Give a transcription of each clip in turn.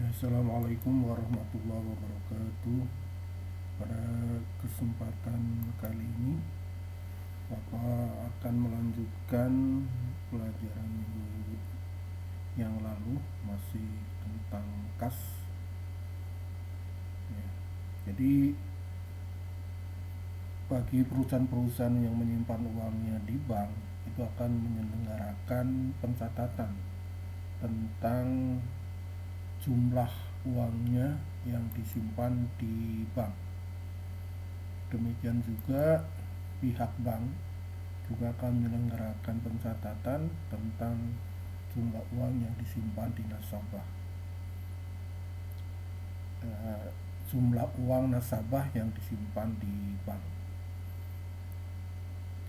Assalamualaikum warahmatullahi wabarakatuh. Pada kesempatan kali ini, Bapak akan melanjutkan pelajaran minggu yang lalu, masih tentang kas. Ya. Jadi, bagi perusahaan-perusahaan yang menyimpan uangnya di bank, itu akan menyelenggarakan pencatatan tentang jumlah uangnya yang disimpan di bank. Demikian juga pihak bank juga akan menyelenggarakan pencatatan tentang jumlah uang yang disimpan di nasabah. Jumlah uang nasabah yang disimpan di bank.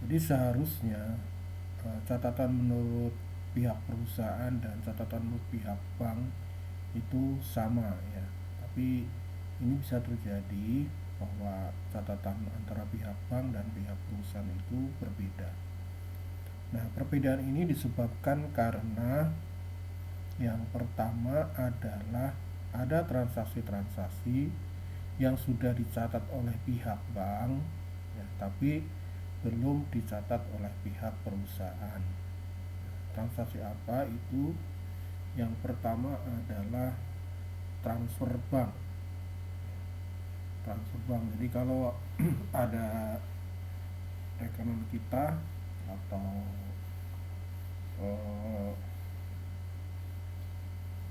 Jadi seharusnya catatan menurut pihak perusahaan dan catatan menurut pihak bank itu sama ya. Tapi ini bisa terjadi bahwa catatan antara pihak bank dan pihak perusahaan itu berbeda. Nah, perbedaan ini disebabkan karena yang pertama adalah ada transaksi-transaksi yang sudah dicatat oleh pihak bank ya, tapi belum dicatat oleh pihak perusahaan. Transaksi apa itu? Yang pertama adalah transfer bank. Transfer bank. Jadi kalau ada rekanan kita atau eh,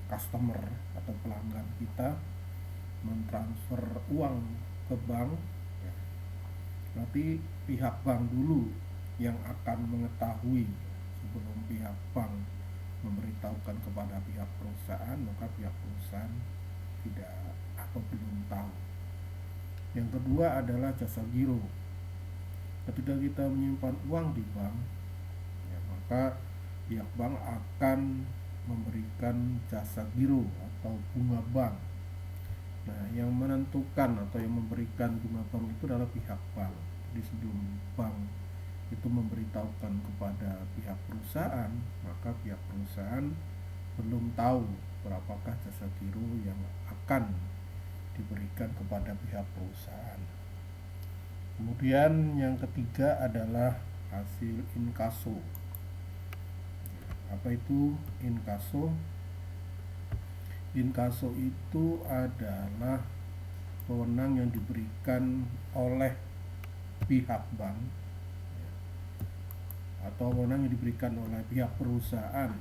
customer atau pelanggan kita mentransfer uang ke bank ya, berarti pihak bank dulu yang akan mengetahui sebelum pihak bank memberitahukan kepada pihak perusahaan, maka pihak perusahaan tidak atau belum tahu. Yang kedua adalah jasa giro. Ketika kita menyimpan uang di bank ya, maka pihak bank akan memberikan jasa giro atau bunga bank. Nah, yang menentukan atau yang memberikan bunga bank itu adalah pihak bank. Jadi sebelum bank itu memberitahukan kepada pihak perusahaan, maka pihak perusahaan belum tahu berapakah jasa giro yang akan diberikan kepada pihak perusahaan. Kemudian yang ketiga adalah hasil inkaso. Apa itu inkaso? Inkaso itu adalah wewenang yang diberikan oleh pihak bank atau wewenang yang diberikan oleh pihak perusahaan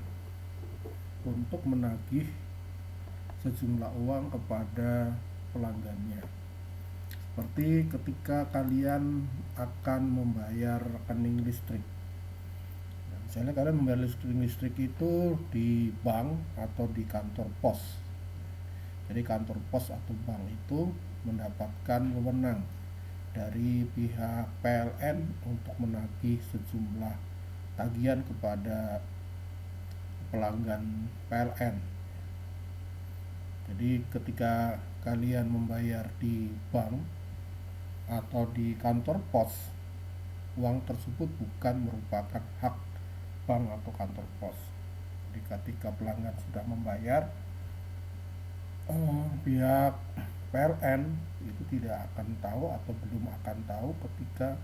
untuk menagih sejumlah uang kepada pelanggannya. Seperti ketika kalian akan membayar rekening listrik. Misalnya kalian membayar listrik itu di bank atau di kantor pos. Jadi kantor pos atau bank itu mendapatkan wewenang dari pihak PLN untuk menagih sejumlah tagihan kepada pelanggan PLN. Jadi ketika kalian membayar di bank atau di kantor pos, uang tersebut bukan merupakan hak bank atau kantor pos. Jadi ketika pelanggan sudah membayar, pihak PLN itu tidak akan tahu atau belum akan tahu ketika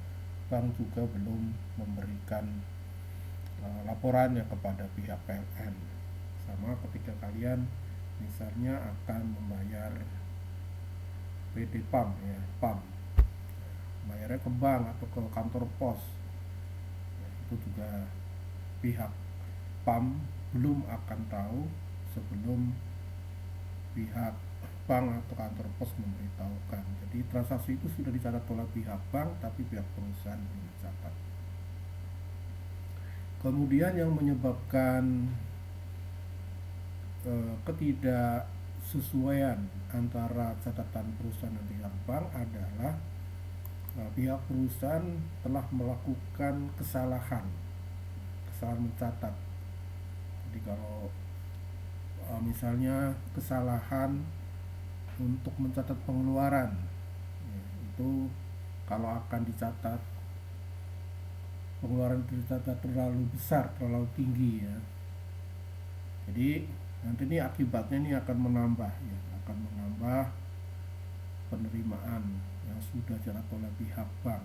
bank juga belum memberikan laporannya kepada pihak PLN. Sama ketika kalian misalnya akan membayar PD PAM ya, PAM, bayarnya ke bank atau ke kantor pos ya, itu juga pihak PAM belum akan tahu sebelum pihak bank atau kantor pos memberitahukan. Jadi transaksi itu sudah dicatat oleh pihak bank tapi pihak perusahaan belum dicatat. Kemudian yang menyebabkan ketidaksesuaian antara catatan perusahaan dan pihak bank adalah pihak perusahaan telah melakukan kesalahan mencatat. Jadi kalau misalnya kesalahan untuk mencatat pengeluaran ya, itu kalau akan dicatat pengeluaran itu dicatat terlalu besar, terlalu tinggi ya. Jadi Nanti ini akibatnya ini akan menambah ya, akan menambah penerimaan yang sudah dicatat oleh pihak bank.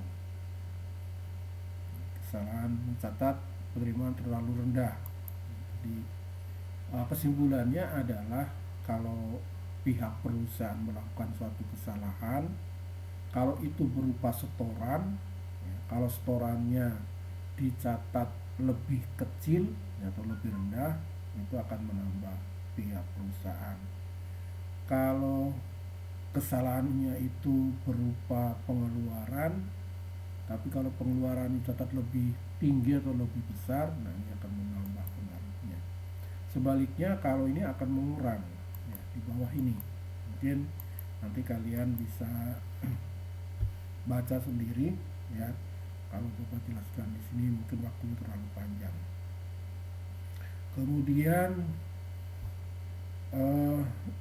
Kesalahan mencatat penerimaan terlalu rendah. Jadi kesimpulannya adalah kalau pihak perusahaan melakukan suatu kesalahan, kalau itu berupa setoran, ya, kalau setorannya dicatat lebih kecil ya, atau lebih rendah, itu akan menambah pihak perusahaan. Kalau kesalahannya itu berupa pengeluaran, tapi kalau pengeluaran dicatat lebih tinggi atau lebih besar, nah ini akan menambah pengaruhnya. Sebaliknya kalau ini akan mengurang ya, di bawah ini. Mungkin nanti kalian bisa baca sendiri ya. Kalau Bapak jelaskan di sini mungkin waktunya terlalu panjang. Kemudian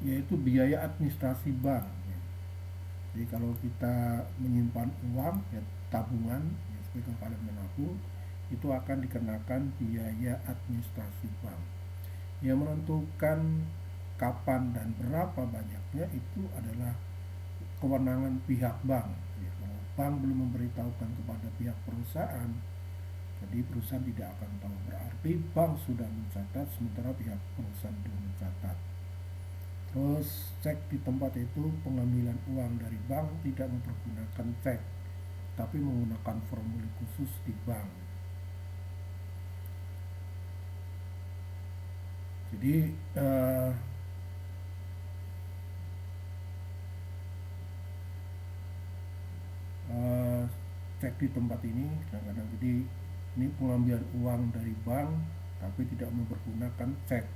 yaitu biaya administrasi bank ya. Jadi kalau kita menyimpan uang ya, tabungan ya, sebagai kalian menabung, itu akan dikenakan biaya administrasi bank. Yang menentukan kapan dan berapa banyaknya itu adalah kewenangan pihak bank ya. Kalau bank belum memberitahukan kepada pihak perusahaan, jadi perusahaan tidak akan tahu, berarti bank sudah mencatat sementara pihak perusahaan belum mencatat. Terus cek di tempat itu, pengambilan uang dari bank tidak mempergunakan cek, tapi menggunakan formulir khusus di bank. Jadi cek di tempat ini kadang-kadang, jadi ini pengambilan uang dari bank tapi tidak mempergunakan cek,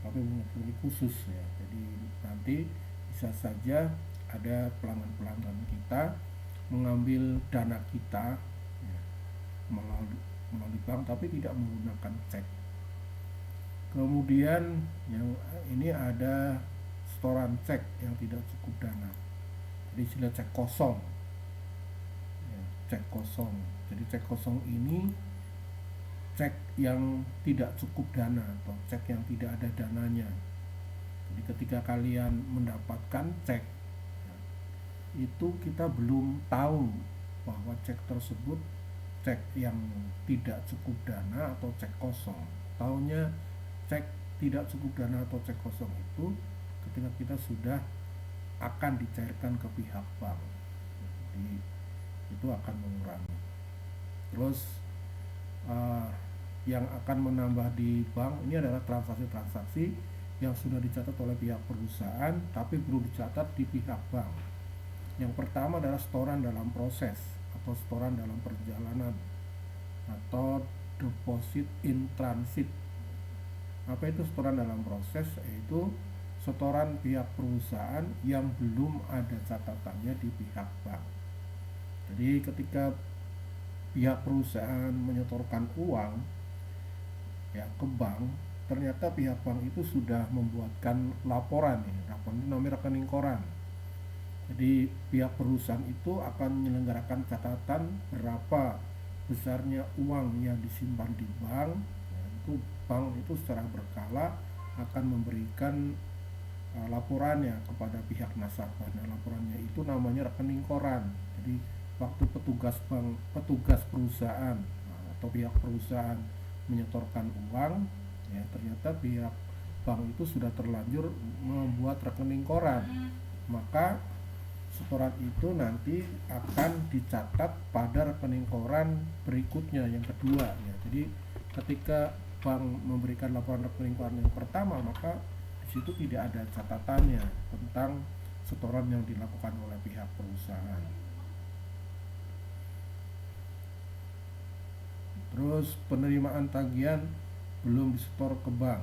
tapi menggunakan khusus ya. Jadi nanti bisa saja ada pelanggan-pelanggan kita mengambil dana kita ya, melalui bank tapi tidak menggunakan cek. Kemudian yang ini ada setoran cek yang tidak cukup dana, jadi istilah cek kosong ya, cek kosong. Jadi cek kosong ini cek yang tidak cukup dana atau cek yang tidak ada dananya. Jadi ketika kalian mendapatkan cek ya, itu kita belum tahu bahwa cek tersebut cek yang tidak cukup dana atau cek kosong. Taunya cek tidak cukup dana atau cek kosong itu ketika kita sudah akan dicairkan ke pihak bank. Jadi itu akan mengurangi. Terus yang akan menambah di bank ini adalah transaksi-transaksi yang sudah dicatat oleh pihak perusahaan tapi belum dicatat di pihak bank. Yang pertama adalah setoran dalam proses atau setoran dalam perjalanan atau deposit in transit. Apa itu setoran dalam proses? Yaitu setoran pihak perusahaan yang belum ada catatannya di pihak bank. Jadi ketika pihak perusahaan menyetorkan uang ya ke bank, ternyata pihak bank itu sudah membuatkan laporan ya, laporan itu namanya rekening koran. Jadi pihak perusahaan itu akan menyelenggarakan catatan berapa besarnya uang yang disimpan di bank ya, itu bank itu secara berkala akan memberikan laporannya kepada pihak nasabah. Nah, laporannya itu namanya rekening koran. Jadi waktu petugas perusahaan atau pihak perusahaan menyetorkan uang ya, ternyata pihak bank itu sudah terlanjur membuat rekening koran, maka setoran itu nanti akan dicatat pada rekening koran berikutnya yang kedua ya. Jadi ketika bank memberikan laporan rekening koran yang pertama, maka di situ tidak ada catatannya tentang setoran yang dilakukan oleh pihak perusahaan. Terus penerimaan tagihan belum disetor ke bank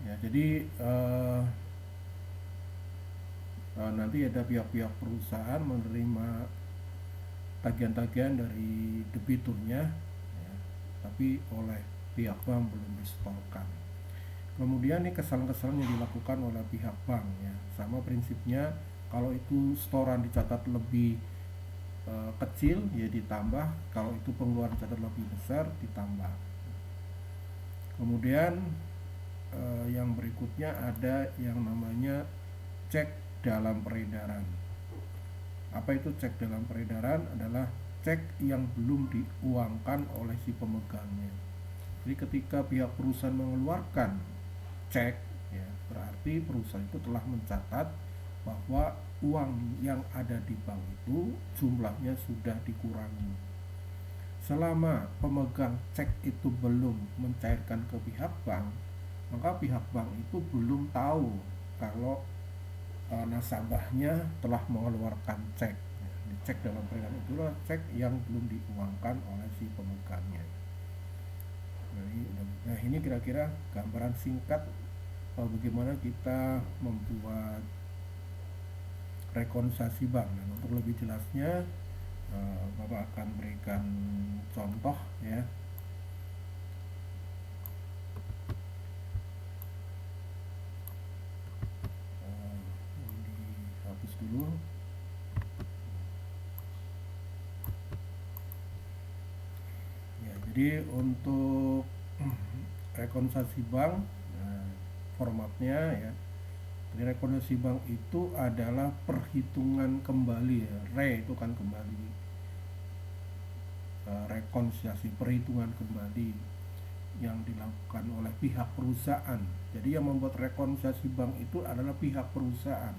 ya. Jadi nanti ada pihak-pihak perusahaan menerima tagihan-tagihan dari debiturnya ya, tapi oleh pihak bank belum disetorkan. Kemudian nih kesalahan-kesalahan yang dilakukan oleh pihak bank ya, sama prinsipnya. Kalau itu setoran dicatat lebih kecil ya ditambah, kalau itu pengeluaran dicatat lebih besar ditambah. Kemudian yang berikutnya ada yang namanya cek dalam peredaran. Apa itu cek dalam peredaran? Adalah cek yang belum diuangkan oleh si pemegangnya. Jadi ketika pihak perusahaan mengeluarkan cek, ya, berarti perusahaan itu telah mencatat bahwa uang yang ada di bank itu jumlahnya sudah dikurangi. Selama pemegang cek itu belum mencairkan ke pihak bank, maka pihak bank itu belum tahu kalau nasabahnya telah mengeluarkan cek. Cek dalam peredaran itulah cek yang belum diuangkan oleh si pemegangnya. Nah, ini kira-kira gambaran singkat bagaimana kita membuat rekonsiliasi bank. Dan untuk lebih jelasnya Bapak akan berikan contoh ya. Ini dihapus dulu. Ya, jadi untuk rekonsiliasi bank, formatnya ya. Jadi rekonsiliasi bank itu adalah perhitungan kembali ya. Itu kan kembali. Rekonsiliasi perhitungan kembali yang dilakukan oleh pihak perusahaan. Jadi yang membuat rekonsiliasi bank itu adalah pihak perusahaan.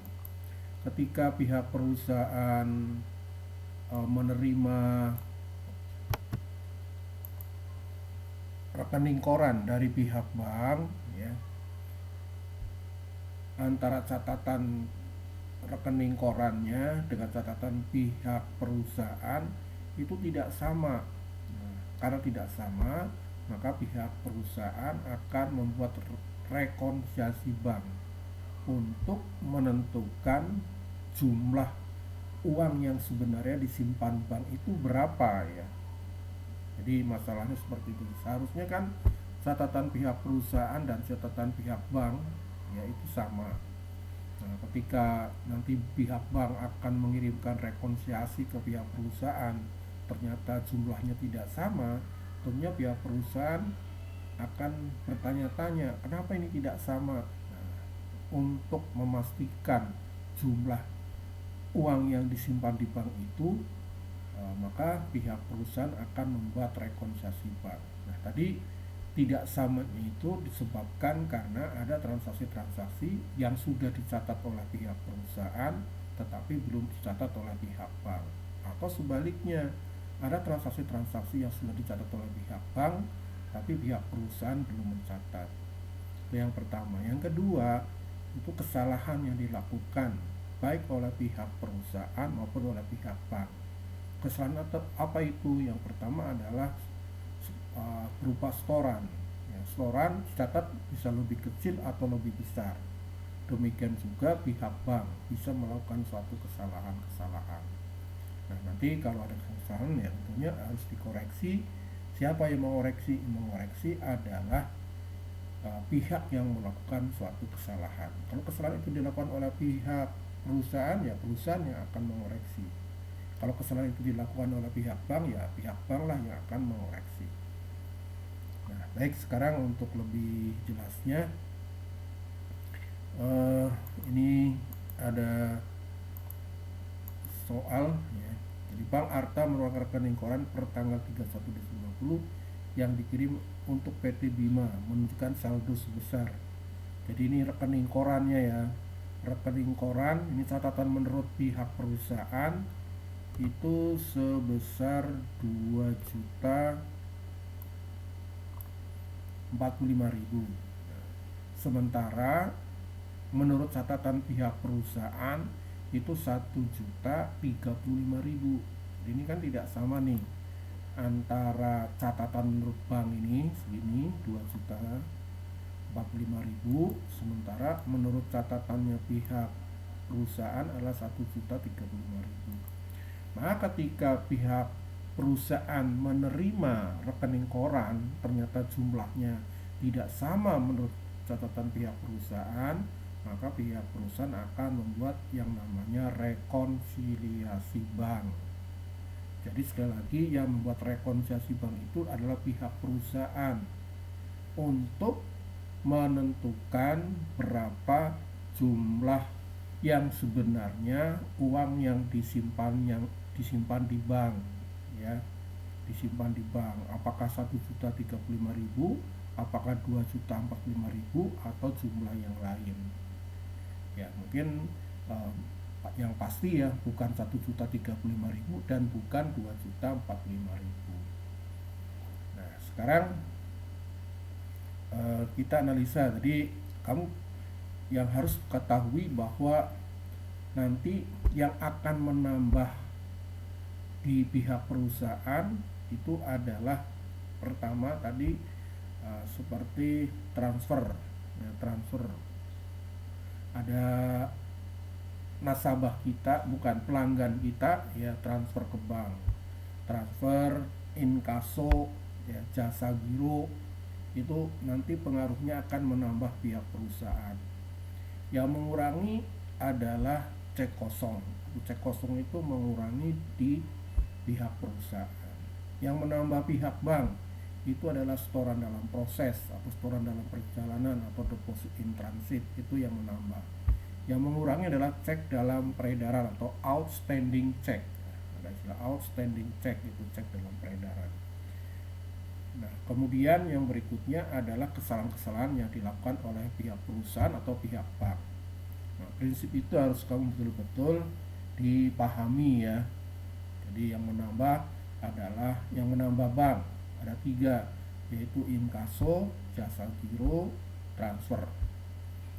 Ketika pihak perusahaan menerima rekening koran dari pihak bank ya, antara catatan rekening korannya dengan catatan pihak perusahaan itu tidak sama. Nah, karena tidak sama, maka pihak perusahaan akan membuat rekonsiliasi bank untuk menentukan jumlah uang yang sebenarnya disimpan bank itu berapa ya. Jadi masalahnya seperti itu. Seharusnya kan catatan pihak perusahaan dan catatan pihak bank ya itu sama. Nah, ketika nanti pihak bank akan mengirimkan rekonsiliasi ke pihak perusahaan, ternyata jumlahnya tidak sama, tentunya pihak perusahaan akan bertanya-tanya, kenapa ini tidak sama? Nah, untuk memastikan jumlah uang yang disimpan di bank itu, maka pihak perusahaan akan membuat rekonsiliasi bank. Nah, tadi tidak samanya itu disebabkan karena ada transaksi-transaksi yang sudah dicatat oleh pihak perusahaan tetapi belum dicatat oleh pihak bank, atau sebaliknya ada transaksi-transaksi yang sudah dicatat oleh pihak bank tapi pihak perusahaan belum mencatat. Itu yang pertama. Yang kedua, itu kesalahan yang dilakukan baik oleh pihak perusahaan maupun oleh pihak bank. Kesalahan apa itu? Yang pertama adalah berupa setoran ya, setoran dicatat bisa lebih kecil atau lebih besar. Demikian juga pihak bank bisa melakukan suatu kesalahan-kesalahan. Nah, nanti kalau ada kesalahan ya tentunya harus dikoreksi. Siapa yang mengoreksi? Mengoreksi adalah pihak yang melakukan suatu kesalahan. Kalau kesalahan itu dilakukan oleh pihak perusahaan, ya perusahaan yang akan mengoreksi. Kalau kesalahan itu dilakukan oleh pihak bank, ya pihak bank lah yang akan mengoreksi. Nah, baik, sekarang untuk lebih jelasnya, ini ada soal ya. Jadi Bank Arta mengeluarkan rekening koran per tanggal 31 Desember 2020 yang dikirim untuk PT Bima menunjukkan saldo sebesar. Jadi ini rekening korannya ya. Rekening koran ini catatan menurut pihak perusahaan itu sebesar 2.045.000. Sementara menurut catatan pihak perusahaan itu 1.035.000. Jadi ini kan tidak sama nih antara catatan menurut bank ini segini 2.045.000, sementara menurut catatannya pihak perusahaan adalah 1.035.000. Maka ketika pihak perusahaan menerima rekening koran ternyata jumlahnya tidak sama menurut catatan pihak perusahaan, maka pihak perusahaan akan membuat yang namanya rekonsiliasi bank. Jadi sekali lagi yang membuat rekonsiliasi bank itu adalah pihak perusahaan untuk menentukan berapa jumlah yang sebenarnya uang yang disimpan di bank, ya, disimpan di bank. Apakah 1.035.000, apakah 2.045.000, atau jumlah yang lain. Ya, mungkin yang pasti ya bukan 1.035.000 dan bukan 2.045.000. Nah, sekarang kita analisa. Tadi kamu yang harus ketahui bahwa nanti yang akan menambah di pihak perusahaan itu adalah pertama tadi seperti transfer, ya, transfer. Ada nasabah kita, bukan pelanggan kita, ya, transfer ke bank, transfer, inkaso, ya, jasa giro, itu nanti pengaruhnya akan menambah pihak perusahaan. Yang mengurangi adalah cek kosong. Cek kosong itu mengurangi di pihak perusahaan. Yang menambah pihak bank itu adalah setoran dalam proses atau setoran dalam perjalanan atau deposit in transit, itu yang menambah. Yang mengurangi adalah cek dalam peredaran atau outstanding check. Ada istilah outstanding check, itu cek dalam peredaran. Nah, kemudian yang berikutnya adalah kesalahan-kesalahan yang dilakukan oleh pihak perusahaan atau pihak bank. Nah, prinsip itu harus kamu betul-betul dipahami ya. Jadi yang menambah adalah yang menambah bank ada 3, yaitu inkaso, jasa giro, transfer.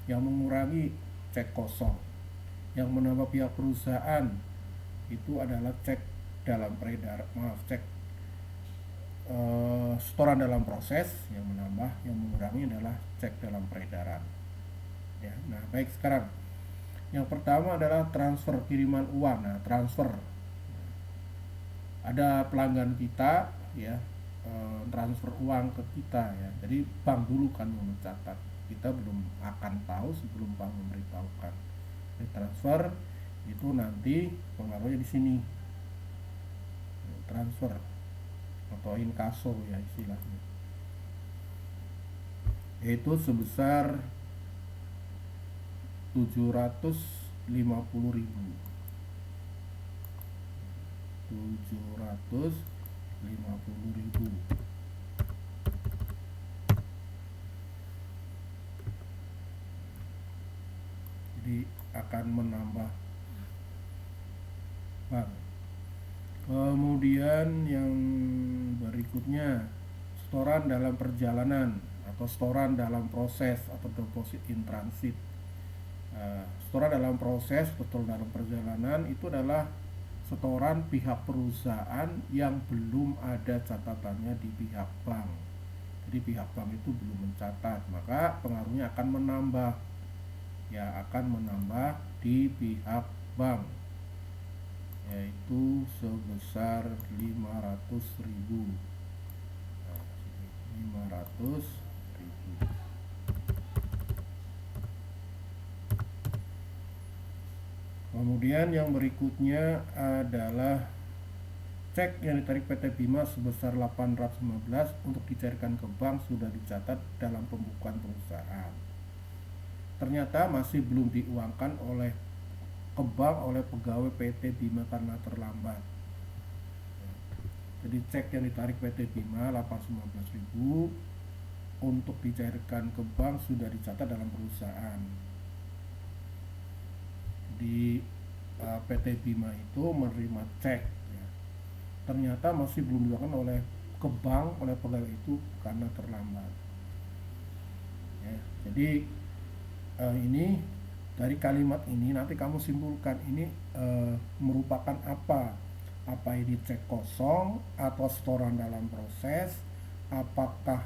Yang mengurangi cek kosong. Yang menambah pihak perusahaan itu adalah cek dalam peredaran, cek setoran dalam proses. Yang menambah, yang mengurangi adalah cek dalam peredaran, ya. Nah, baik, sekarang yang pertama adalah transfer, kiriman uang. Nah, transfer, ada pelanggan kita, ya, transfer uang ke kita, ya. Jadi bank dulu kan yang mencatat, kita belum akan tahu sebelum bank memberitahukan. Jadi transfer itu nanti pengaruhnya di sini, transfer atau inkaso ya istilahnya, yaitu sebesar 750.000. 750.000. Jadi akan menambah bank. Kemudian yang berikutnya, setoran dalam perjalanan atau setoran dalam proses atau deposit in transit. Setoran dalam proses atau dalam perjalanan itu adalah setoran pihak perusahaan yang belum ada catatannya di pihak bank. Jadi pihak bank itu belum mencatat, maka pengaruhnya akan menambah, ya, akan menambah di pihak bank, yaitu sebesar 500.000. 500.000. Kemudian yang berikutnya adalah cek yang ditarik PT Bima sebesar 815 untuk dicairkan ke bank sudah dicatat dalam pembukuan perusahaan. Ternyata masih belum diuangkan ke bank oleh pegawai PT Bima karena terlambat. Jadi cek yang ditarik PT Bima 815.000 untuk dicairkan ke bank sudah dicatat dalam perusahaan. Di PT Bima itu menerima cek, ya. Ternyata masih belum dilakukan oleh ke bank oleh pegawai itu karena terlambat, ya. Jadi ini dari kalimat ini nanti kamu simpulkan ini merupakan apa ini cek kosong atau setoran dalam proses, apakah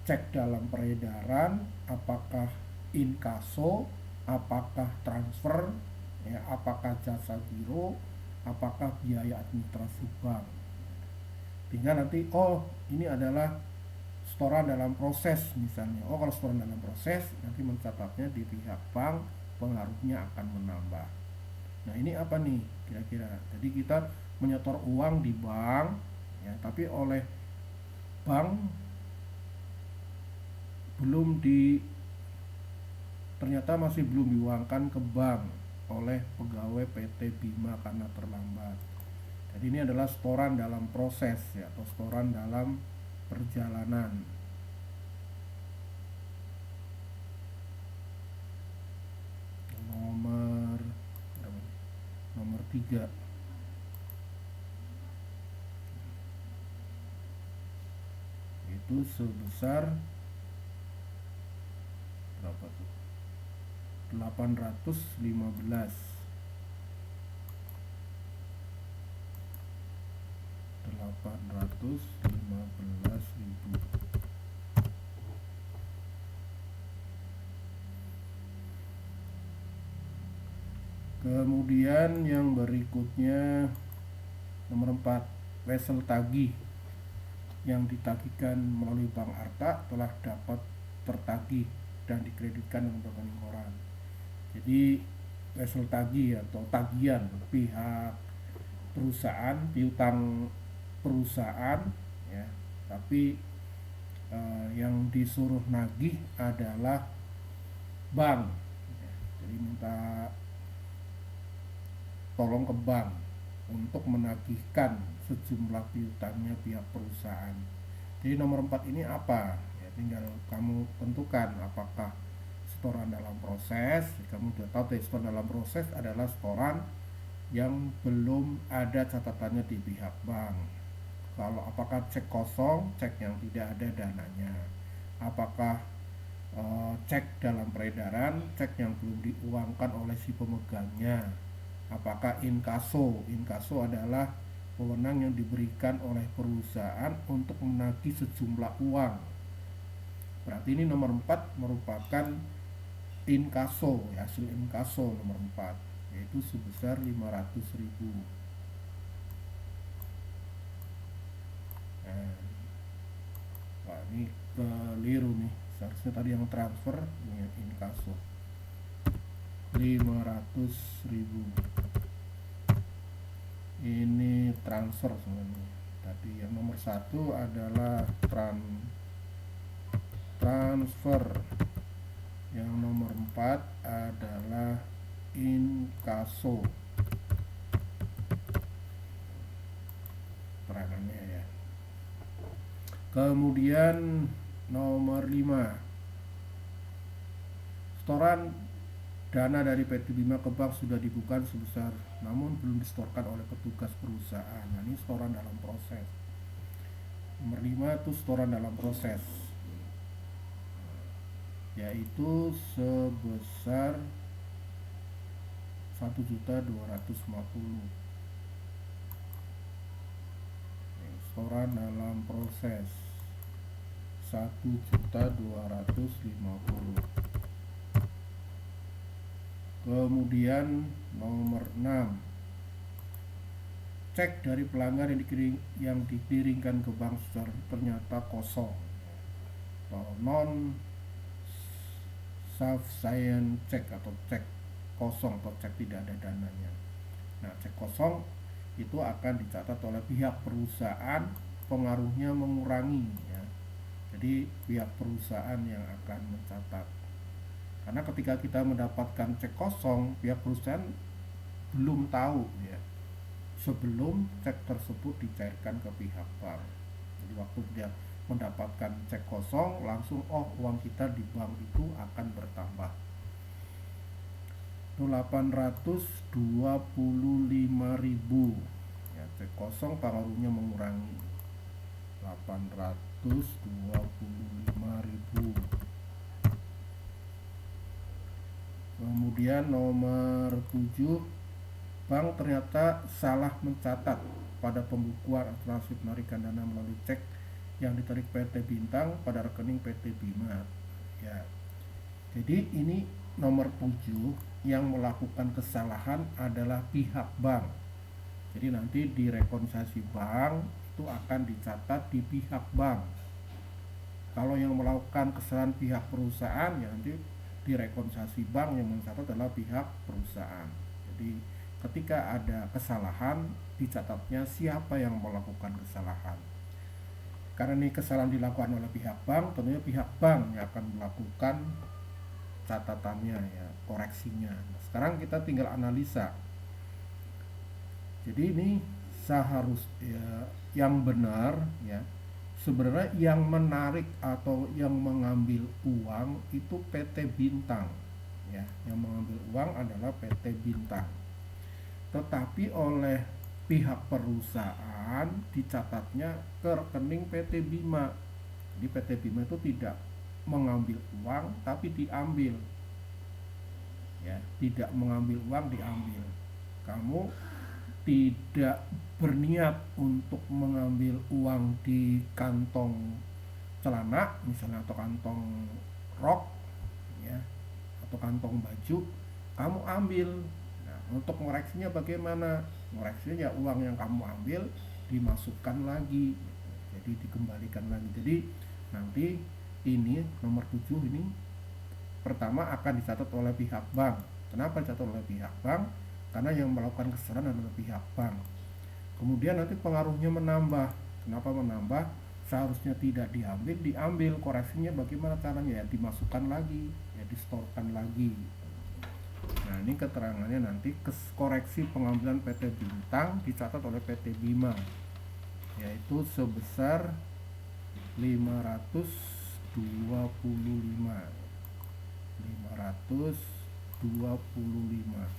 cek dalam peredaran, apakah inkaso, apakah transfer, ya, apakah jasa giro, apakah biaya administrasi bank. Tinggal nanti, oh ini adalah setoran dalam proses misalnya. Oh, kalau setoran dalam proses nanti mencatatnya di pihak bank, pengaruhnya akan menambah. Nah, ini apa nih kira-kira? Jadi kita menyetor uang di bank, ya, tapi oleh bank belum di ternyata masih belum diuangkan ke bank oleh pegawai PT Bima karena terlambat. Jadi ini adalah setoran dalam proses ya, atau setoran dalam perjalanan. Nomor 3 itu sebesar berapa tuh? 815 ribu. Kemudian yang berikutnya nomor 4, wesel tagih yang ditagihkan melalui Bank Arta telah dapat tertagih dan dikreditkan untuk rekening koran. Jadi wesel tagih atau tagihan pihak perusahaan, piutang perusahaan ya, tapi yang disuruh nagih adalah bank ya. Jadi minta tolong ke bank untuk menagihkan sejumlah piutangnya pihak perusahaan. Jadi nomor 4 ini apa? Ya, tinggal kamu tentukan apakah setoran dalam proses. Kamu sudah tahu setoran dalam proses adalah setoran yang belum ada catatannya di pihak bank. Kalau apakah cek kosong, cek yang tidak ada dananya. Apakah cek dalam peredaran, cek yang belum diuangkan oleh si pemegangnya. Apakah inkaso? Inkaso adalah wewenang yang diberikan oleh perusahaan untuk menagih sejumlah uang. Berarti ini nomor 4 merupakan inkaso, hasil inkaso nomor 4, yaitu sebesar 500.000. Nah, wah ini keliru nih, seharusnya tadi yang transfer, ini inkaso 500.000. Ini transfer sebenarnya. Tadi yang nomor 1 adalah transfer. Yang nomor 4 adalah inkaso. Peranannya ya. Kemudian nomor 5, setoran dana dari PT Bima ke bank sudah dibuka sebesar, namun belum disetorkan oleh petugas perusahaan. Nah, ini setoran dalam proses. Nomor 5 itu setoran dalam proses, yaitu sebesar 1.250.000. Setoran dalam proses 1.250.000. Kemudian nomor 6, cek dari pelanggan yang dikirimkan ke bank ternyata kosong atau non sufficient cek atau cek kosong atau cek tidak ada dananya. Nah, cek kosong itu akan dicatat oleh pihak perusahaan, pengaruhnya mengurangi ya. Jadi pihak perusahaan yang akan mencatat. Karena ketika kita mendapatkan cek kosong, pihak perusahaan belum tahu ya sebelum cek tersebut dicairkan ke pihak bank. Jadi waktu dia mendapatkan cek kosong, langsung uang kita di bank itu akan bertambah. 825.000 ya, cek kosong pengaruhnya mengurangi 825.000. Kemudian nomor 7, bank ternyata salah mencatat pada pembukuan asuransi penarikan dana melalui cek yang ditarik PT Bintang pada rekening PT Bima ya. Jadi ini nomor 7, yang melakukan kesalahan adalah pihak bank. Jadi nanti di rekonsiliasi bank itu akan dicatat di pihak bank. Kalau yang melakukan kesalahan pihak perusahaan ya nanti di rekonsiliasi bank yang mencatat adalah pihak perusahaan. Jadi ketika ada kesalahan, dicatatnya siapa yang melakukan kesalahan. Karena ini kesalahan dilakukan oleh pihak bank, tentunya pihak bank yang akan melakukan catatannya ya, koreksinya. Nah, sekarang kita tinggal analisa. Jadi ini seharusnya yang benar ya, sebenarnya yang menarik atau yang mengambil uang itu PT Bintang ya, yang mengambil uang adalah PT Bintang, tetapi oleh pihak perusahaan dicatatnya ke rekening PT Bima. Jadi PT Bima itu tidak mengambil uang tapi diambil ya, tidak mengambil uang, diambil. Kamu tidak berniat untuk mengambil uang di kantong celana misalnya, atau kantong rok ya, atau kantong baju, kamu ambil. Nah, untuk koreksinya bagaimana? Koreksinya ya, uang yang kamu ambil dimasukkan lagi, jadi dikembalikan lagi. Jadi nanti ini nomor 7 ini pertama akan dicatat oleh pihak bank. Kenapa dicatat oleh pihak bank? Karena yang melakukan kesalahan adalah pihak bank. Kemudian nanti pengaruhnya menambah. Kenapa menambah? Seharusnya tidak diambil, diambil. Koreksinya bagaimana caranya? Ya dimasukkan lagi, ya distorkan lagi. Nah, ini keterangannya nanti, koreksi pengambilan PT Bintang dicatat oleh PT Bima, yaitu sebesar 525. 525.000.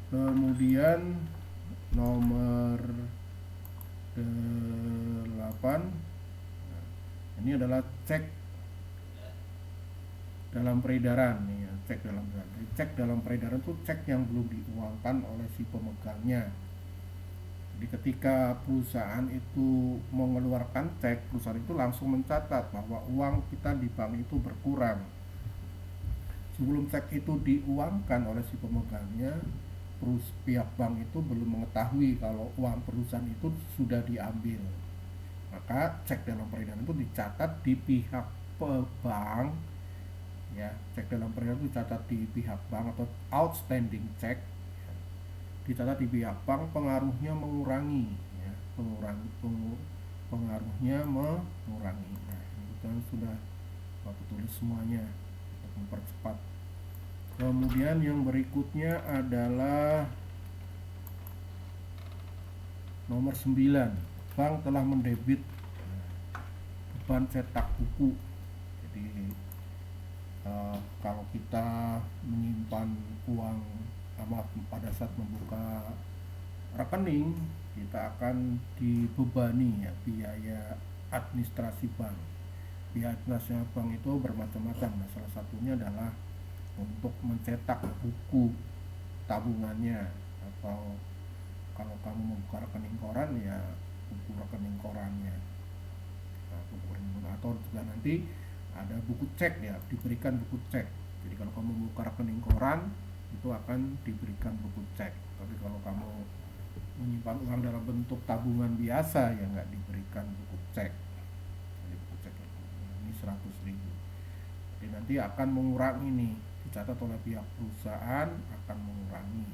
Kemudian nomor 8, ini adalah cek dalam peredaran nih ya, cek dalam peredaran. Cek dalam peredaran itu cek yang belum diuangkan oleh si pemegangnya. Jadi ketika perusahaan itu mengeluarkan cek, perusahaan itu langsung mencatat bahwa uang kita di bank itu berkurang. Sebelum cek itu diuangkan oleh si pemegangnya, pihak bank itu belum mengetahui kalau uang perusahaan itu sudah diambil. Maka cek dalam peredaran itu dicatat di pihak bank ya. Cek dalam peredaran itu dicatat di pihak bank, atau outstanding check dicatat di pihak bank, pengaruhnya mengurangi ya, pengaruhnya mengurangi. Nah, ini kan sudah aku tulis semuanya untuk mempercepat. Kemudian yang berikutnya adalah nomor 9, bank telah mendebit beban cetak buku. Jadi kalau kita menyimpan uang pada saat membuka rekening, kita akan dibebani ya biaya administrasi bank. Biaya administrasi bank itu bermacam-macam. Nah, salah satunya adalah untuk mencetak buku tabungannya, atau kalau kamu membuka rekening koran ya buku rekening korannya. Nah, buku rekening, atau juga nanti ada buku cek ya, diberikan buku cek. Jadi kalau kamu membuka rekening koran itu akan diberikan buku cek. Tapi kalau kamu menyimpan uang dalam bentuk tabungan biasa ya nggak diberikan buku cek. Jadi buku cek ini 100.000. Jadi nanti akan mengurangi nih, dicatat oleh pihak perusahaan akan mengurangi.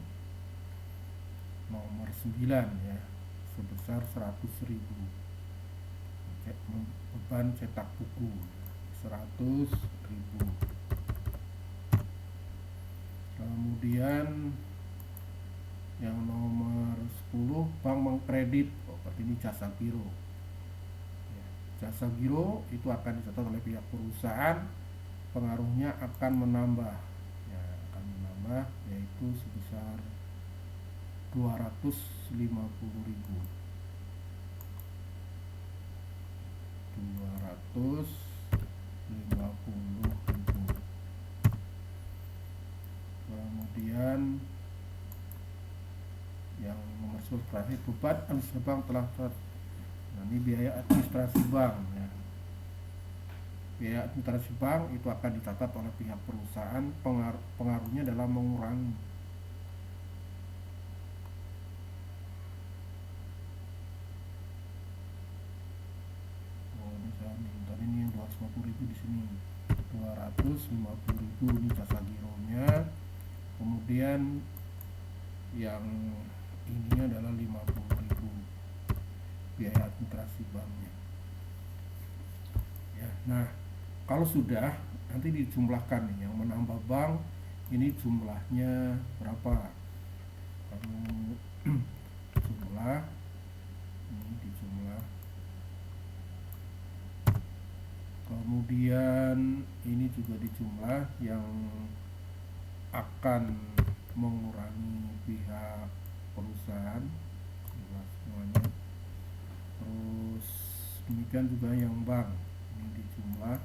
Nomor 9 ya, sebesar 100.000. Beban cetak buku 100.000. Kemudian yang nomor 10, bank mengkredit, berarti ini jasa giro ya. Jasa giro itu akan dicatat oleh pihak perusahaan, pengaruhnya akan menambah ya, akan menambah, yaitu sebesar 250.000. 250.000. Kemudian yang nomor 11 terakhir, beban administrasi bank telah nah, ini biaya administrasi bank ya. Biaya administrasi bank itu akan dicatat oleh pihak perusahaan, pengaruhnya dalam mengurangi. Ini saya minta ini 250.000 di sini. 250.000 ini jasa gironya. Kemudian yang ini adalah 50.000 biaya administrasi banknya ya. Nah, kalau sudah nanti dijumlahkan nih, yang menambah bank ini jumlahnya berapa, kamu jumlah ini dijumlah, kemudian ini juga dijumlah yang akan mengurangi pihak perusahaan jumlah semuanya, terus demikian juga yang bank ini dijumlah.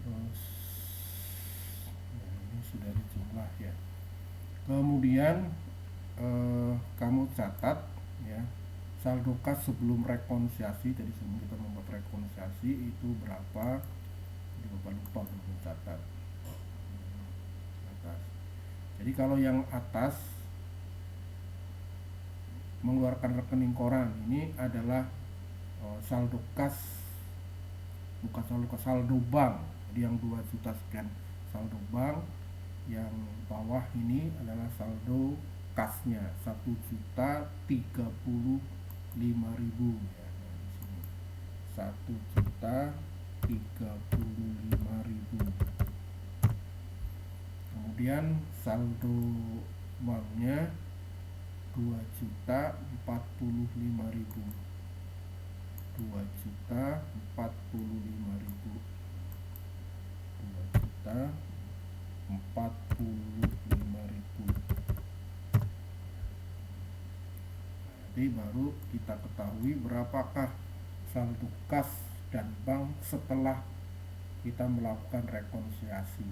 Terus ya, ini sudah dijumlah ya. Kemudian kamu catat ya saldo kas sebelum rekonsiliasi. Jadi sebelum kita membuat rekonsiliasi itu berapa, jadi Bapak lupa untuk mencatat atas. Jadi kalau yang atas mengeluarkan rekening koran ini adalah saldo kas, bukan saldo kas, saldo bank. Jadi yang 2 juta sekian saldo bank, yang bawah ini adalah saldo kasnya 1.035.000 ya. Nah, di sini 1.035.000. Kemudian saldo banknya 2.045.000, 2.045.000, 2.045.000. Nanti baru kita ketahui berapakah saldo kas dan bank setelah kita melakukan rekonsiliasi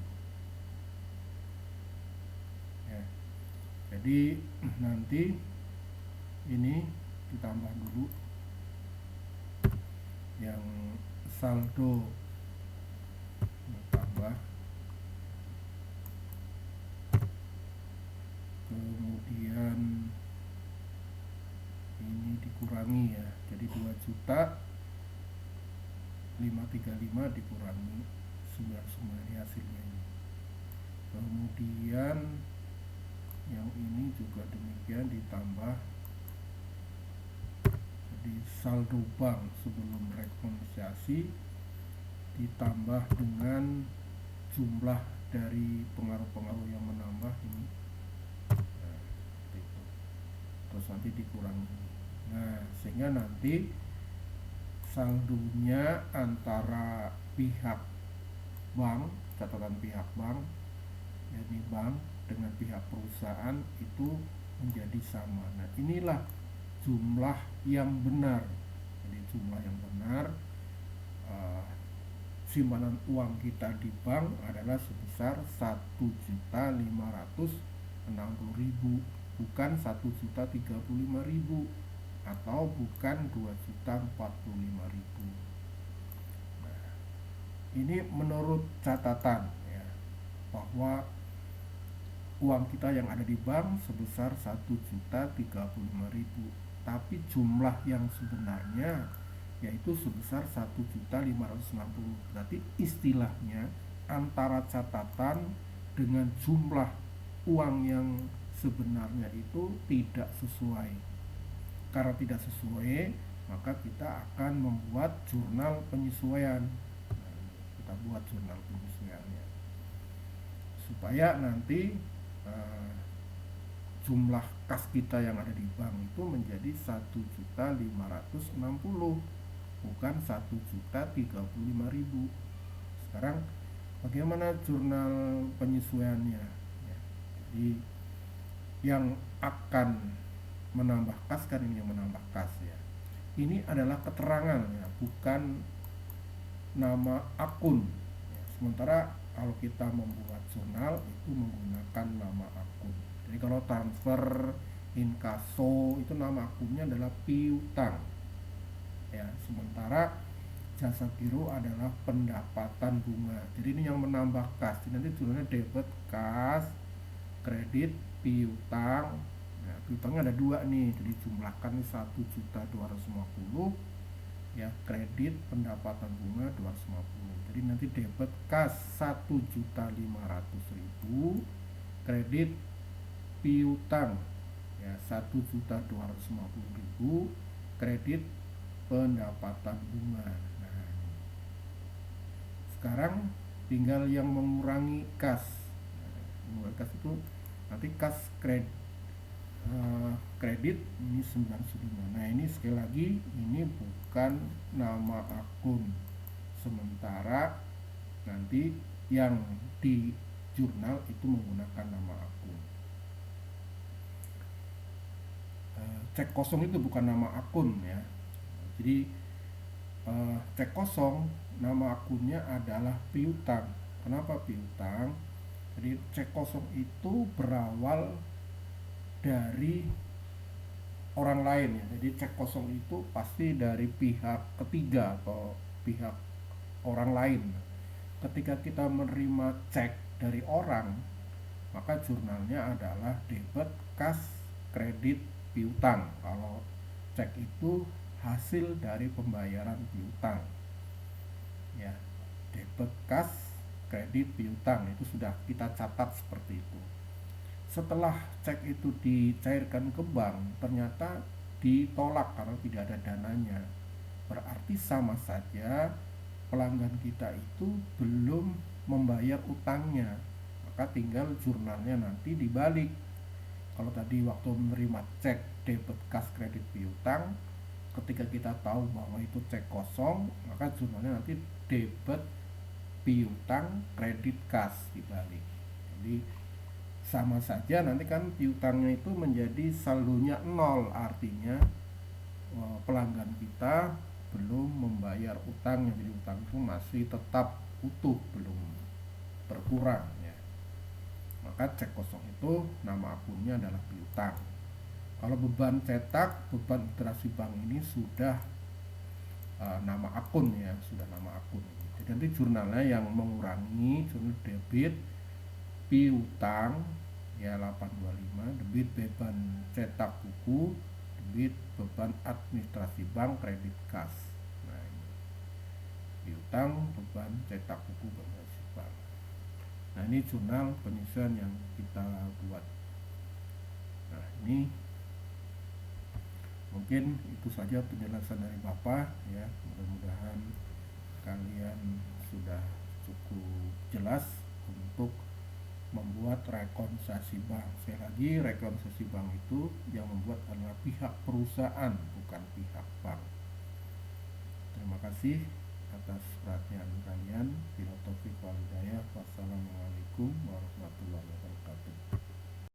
ya. Jadi nanti ini ditambah dulu yang saldo, ditambah, kemudian ini dikurangi ya, jadi 2.535 dikurangi 99 ini hasilnya ini. Kemudian yang ini juga demikian ditambah, jadi saldo bank sebelum rekonsiliasi ditambah dengan jumlah dari pengaruh-pengaruh yang menambah ini. Nah, itu. Terus nanti dikurangi. Nah, sehingga nanti saldonya antara pihak bank, catatan pihak bank, yakni bank dengan pihak perusahaan itu menjadi sama. Nah, inilah jumlah yang benar. Jadi jumlah yang benar, simpanan uang kita di bank adalah sebesar 1.560.000, bukan 1.035.000 atau bukan 2.045.000. Nah, ini menurut catatan ya, bahwa uang kita yang ada di bank sebesar 1.035.000, tapi jumlah yang sebenarnya yaitu sebesar 1.560.000. Berarti istilahnya antara catatan dengan jumlah uang yang sebenarnya itu tidak sesuai. Karena tidak sesuai, maka kita akan membuat jurnal penyesuaian. Nah, kita buat jurnal penyesuaiannya supaya nanti jumlah kas kita yang ada di bank itu menjadi 1.560.000, bukan 1.035.000. Sekarang bagaimana jurnal penyesuaiannya ya, jadi yang akan menambah kas, kan ini yang menambah kas ya, ini adalah keterangan ya, bukan nama akun ya. Sementara kalau kita membuat jurnal itu menggunakan nama akun. Jadi kalau transfer, inkaso itu nama akunnya adalah piutang ya, sementara jasa giro adalah pendapatan bunga. Jadi ini yang menambah kas. Jadi nanti jurnalnya debit kas, kredit, piutang. Nah, piutangnya ada 2 nih, jadi jumlahkan 1.250.000 ya, kredit pendapatan bunga 250. Jadi nanti debit kas 1.500.000, kredit piutang ya 1.250.000, kredit pendapatan bunga. Nah, sekarang tinggal yang mengurangi kas. Mengurangi kas itu nanti kas kredit ini 905. Nah, ini sekali lagi ini bukan nama akun, sementara nanti yang di jurnal itu menggunakan nama akun. Cek kosong itu bukan nama akun ya. Jadi cek kosong nama akunnya adalah piutang. Kenapa piutang? Jadi cek kosong itu berawal dari orang lain ya. Jadi cek kosong itu pasti dari pihak ketiga atau pihak orang lain. Ketika kita menerima cek dari orang, maka jurnalnya adalah debit kas kredit piutang. Kalau cek itu hasil dari pembayaran piutang ya, debit kas kredit piutang itu sudah kita catat seperti itu. Setelah cek itu dicairkan ke bank, ternyata ditolak karena tidak ada dananya, berarti sama saja pelanggan kita itu belum membayar utangnya, maka tinggal jurnalnya nanti dibalik. Kalau tadi waktu menerima cek debit kas kredit piutang, ketika kita tahu bahwa itu cek kosong, maka jurnalnya nanti debit piutang kredit kas dibalik. Jadi sama saja nanti kan piutangnya itu menjadi saldonya 0, artinya pelanggan kita belum membayar utangnya, jadi utang itu masih tetap utuh, belum berkurang ya. Maka cek kosong itu nama akunnya adalah piutang. Kalau beban cetak, beban interaksi bank ini sudah nama akun ya, sudah nama akun. Jadi nanti jurnalnya yang mengurangi jurnal debit piutang ya 825, debit beban cetak buku, debit beban administrasi bank kredit kas. Nah, ini piutang, beban cetak buku, administrasi bank. Nah, ini jurnal penyusuan yang kita buat. Nah, ini mungkin itu saja penjelasan dari Bapak ya. Mudah-mudahan kalian sudah cukup jelas untuk membuat rekonsiliasi bank. Sekali lagi, rekonsiliasi bank itu yang membuat adalah pihak perusahaan, bukan pihak bank. Terima kasih atas perhatian kalian. Bila taufik wal hidayah. Wassalamualaikum warahmatullahi wabarakatuh.